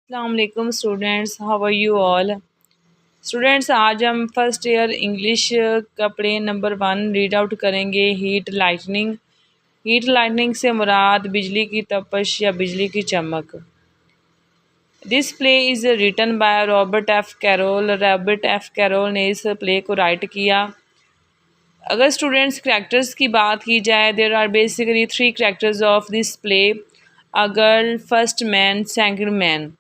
अस्सलाम students, how are you all. Students, आज हम फर्स्ट ईयर इंग्लिश का प्ले नंबर 1 रीड आउट करेंगे। Heat lightning. हीट लाइटनिंग से मुराद बिजली की तपश या बिजली की चमक। This play is written by Robert F Carroll. Robert F Carroll ने इस प्ले को राइट किया। अगर स्टूडेंट्स करैक्टर्स की बात की जाए, there are basically 3 characters of this play: a girl, first man, second man.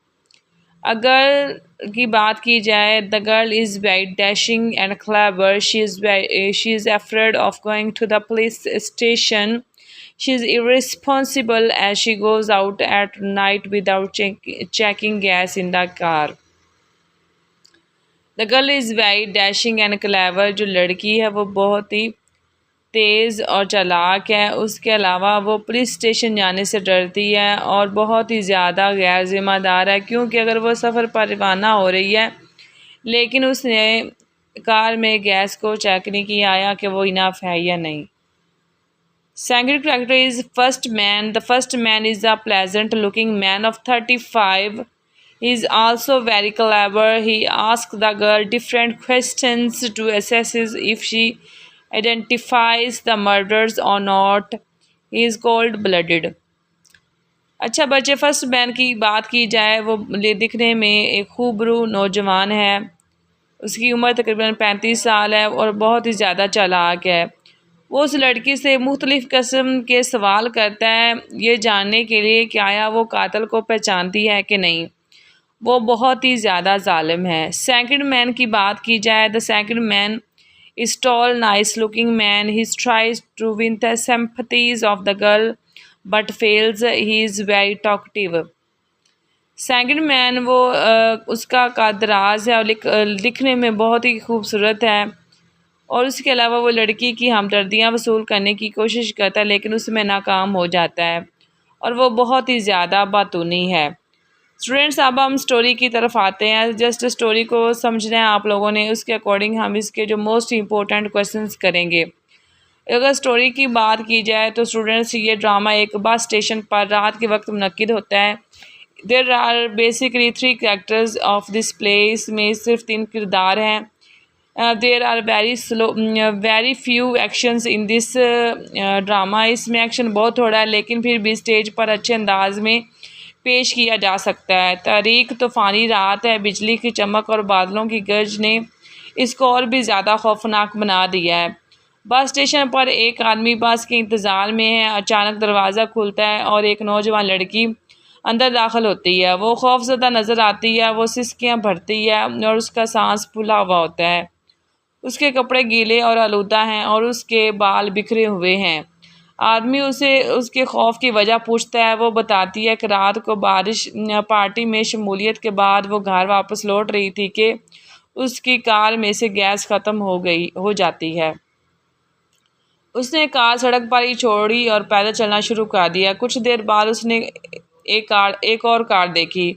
अगर की बात की जाए, the girl is very dashing and clever. She is afraid of going to the police station. She is irresponsible as she goes out at night without checking gas in the car. The girl is very dashing and clever. जो लड़की है वो बहुत ही तेज़ और चालाक है। उसके अलावा वो पुलिस स्टेशन जाने से डरती है और बहुत ही ज़्यादा गैर ज़िम्मेदार है, क्योंकि अगर वो सफ़र पर रवाना हो रही है लेकिन उसने कार में गैस को चेक नहीं किया आया कि वो इनफ है या नहीं। Second character is first man. The first man is a pleasant looking man of 35. He is also very clever. He asks the girl different questions to assess if she identifies the murders or not. He is cold-blooded. अच्छा बच्चे, first man की बात की जाए, वो दिखने में एक खूबरू नौजवान है। उसकी उम्र तकरीबन 35 साल है और बहुत ही ज़्यादा चालाक है। वो उस लड़की से मुख्तलिफ़ किस्म के सवाल करता है ये जानने के लिए कि आया वो कातिल को पहचानती है कि नहीं। वो बहुत ही ज़्यादा ज़ालिम है। सेकंड मैन की बात की जाए, the second man is tall, nice looking man. He tries to win the sympathies of the girl but fails. He is very talkative. Second man वो उसका कादराज है और दिखने में बहुत ही खूबसूरत है और उसके अलावा वो लड़की की हमदर्दियाँ वसूल करने की कोशिश करता है लेकिन उसमें नाकाम हो जाता है और वो बहुत ही ज़्यादा बातूनी है। स्टूडेंट्स, अब हम स्टोरी की तरफ आते हैं। जस्ट स्टोरी को समझना है आप लोगों ने, उसके अकॉर्डिंग हम इसके जो मोस्ट इम्पोर्टेंट क्वेश्चंस करेंगे। अगर स्टोरी की बात की जाए तो स्टूडेंट्स, ये ड्रामा एक बस स्टेशन पर रात के वक्त मुनक्किद होता है। There are basically 3 characters of this play. इसमें सिर्फ 3 किरदार हैं। There are very few actions in this drama. इसमें एक्शन बहुत थोड़ा है लेकिन फिर भी स्टेज पर अच्छे अंदाज में पेश किया जा सकता है। तारीख तूफ़ानी रात है। बिजली की चमक और बादलों की गरज ने इसको और भी ज़्यादा खौफनाक बना दिया है। बस स्टेशन पर एक आदमी बस के इंतज़ार में है। अचानक दरवाज़ा खुलता है और एक नौजवान लड़की अंदर दाखिल होती है। वो खौफज़दा नज़र आती है। वो सिसकियाँ भरती है और उसका सांस फूला हुआ होता है। उसके कपड़े गीले और आलूदा हैं और उसके बाल बिखरे हुए हैं। आदमी उसे उसके खौफ की वजह पूछता है। वो बताती है कि रात को पार्टी में शमूलियत के बाद वो घर वापस लौट रही थी कि उसकी कार में से गैस ख़त्म हो जाती है। उसने कार सड़क पर ही छोड़ी और पैदल चलना शुरू कर दिया। कुछ देर बाद उसने एक और कार देखी।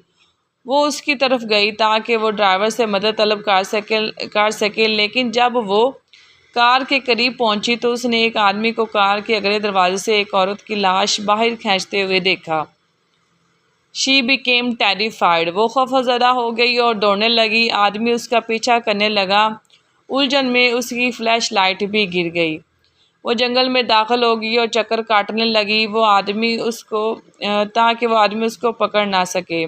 वो उसकी तरफ गई ताकि वो ड्राइवर से मदद तलब कर सके लेकिन जब वो कार के करीब पहुंची तो उसने एक आदमी को कार के अगले दरवाजे से एक औरत की लाश बाहर खींचते हुए देखा। She became terrified. वो खौफज़दा हो गई और दौड़ने लगी। आदमी उसका पीछा करने लगा। उलझन में उसकी फ्लैश लाइट भी गिर गई। वो जंगल में दाखिल हो गई और चक्कर काटने लगी ताकि वो आदमी उसको पकड़ ना सके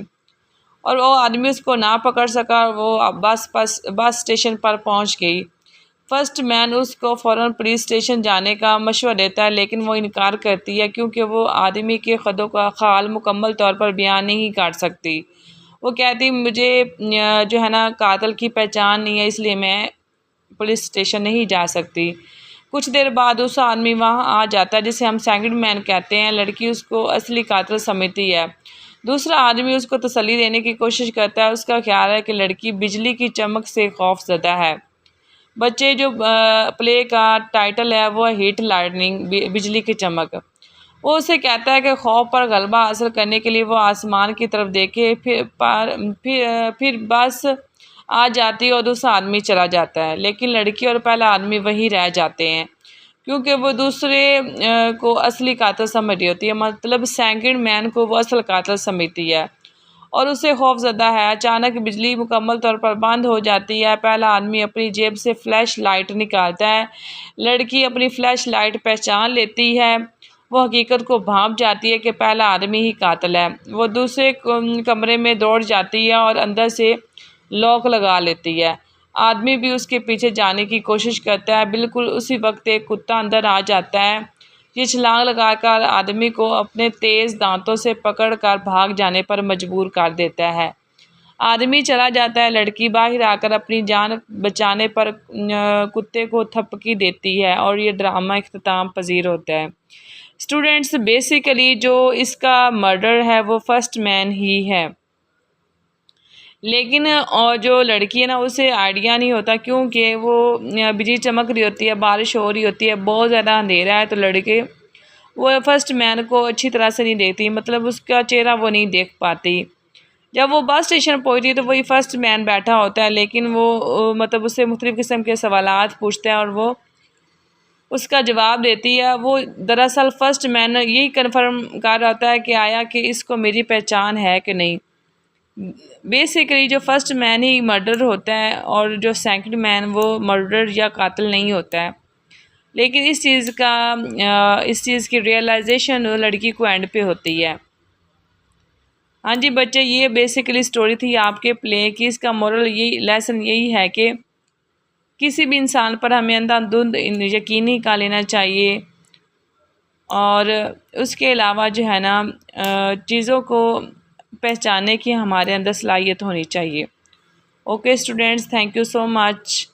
और वो आदमी उसको ना पकड़ सका। वो बस स्टेशन पर पहुंच गई। फर्स्ट मैन उसको फ़ौरन पुलिस स्टेशन जाने का मशवरा देता है लेकिन वो इनकार करती है क्योंकि वो आदमी के ख़दों का खाल मुकम्मल तौर पर बयान नहीं कर सकती। वो कहती मुझे जो है ना कातिल की पहचान नहीं है, इसलिए मैं पुलिस स्टेशन नहीं जा सकती। कुछ देर बाद उस आदमी वहाँ आ जाता है जिसे हम सेकंड मैन कहते हैं। लड़की उसको असली कातिल समझती है। दूसरा आदमी उसको तसल्ली देने की कोशिश करता है। उसका ख्याल है कि लड़की बिजली की चमक से खौफज़दा है। बच्चे, जो प्ले का टाइटल है वो हीट लाइटनिंग, बिजली की चमक। वो उसे कहता है कि खौफ पर गलबा हासिल करने के लिए वो आसमान की तरफ देखे। फिर बस आ जाती है और दूसरा आदमी चला जाता है लेकिन लड़की और पहला आदमी वहीं रह जाते हैं क्योंकि वो दूसरे को असली कातिल समझ रही होती है। मतलब सेकंड मैन को वो असल कातिल समझती है और उसे खौफज़दा है। अचानक बिजली मुकम्मल तौर पर बंद हो जाती है। पहला आदमी अपनी जेब से फ्लैश लाइट निकालता है। लड़की अपनी फ्लैश लाइट पहचान लेती है। वो हकीकत को भांप जाती है कि पहला आदमी ही कातिल है। वो दूसरे कमरे में दौड़ जाती है और अंदर से लॉक लगा लेती है। आदमी भी उसके पीछे जाने की कोशिश करता है। बिल्कुल उसी वक्त एक कुत्ता अंदर आ जाता है। ये छलांग लगाकर आदमी को अपने तेज़ दांतों से पकड़कर भाग जाने पर मजबूर कर देता है। आदमी चला जाता है। लड़की बाहर आकर अपनी जान बचाने पर कुत्ते को थपकी देती है और ये ड्रामा इख्तिताम पजीर होता है। स्टूडेंट्स, बेसिकली जो इसका मर्डर है वो फर्स्ट मैन ही है, लेकिन और जो लड़की है ना उसे आइडिया नहीं होता, क्योंकि वो बिजली चमक रही होती है, बारिश हो रही होती है, बहुत ज़्यादा अंधेरा है, तो लड़के वो फर्स्ट मैन को अच्छी तरह से नहीं देखती, मतलब उसका चेहरा वो नहीं देख पाती। जब वो बस स्टेशन पहुंचती है तो वही फर्स्ट मैन बैठा होता है, लेकिन वो मतलब उससे मुख्तलिफ़ किस्म के सवालात पूछता है और वो उसका जवाब देती है। वो दरअसल फर्स्ट मैन यही कन्फर्म कर रहा होता है कि आया कि इसको मेरी पहचान है कि नहीं। बेसिकली जो फर्स्ट मैन ही मर्डर होता है और जो सेकंड मैन वो मर्डर या कातिल नहीं होता है। लेकिन इस चीज़ की रियलाइजेशन लड़की को एंड पे होती है। हाँ जी बच्चे, ये बेसिकली स्टोरी थी आपके प्ले की। इसका मोरल यही लेसन यही है कि किसी भी इंसान पर हमें अंधाधुंध यकीन नहीं कर लेना चाहिए, और उसके अलावा जो है ना चीज़ों को पहचानने की हमारे अंदर सलाहियत होनी चाहिए। Okay students, thank you so much.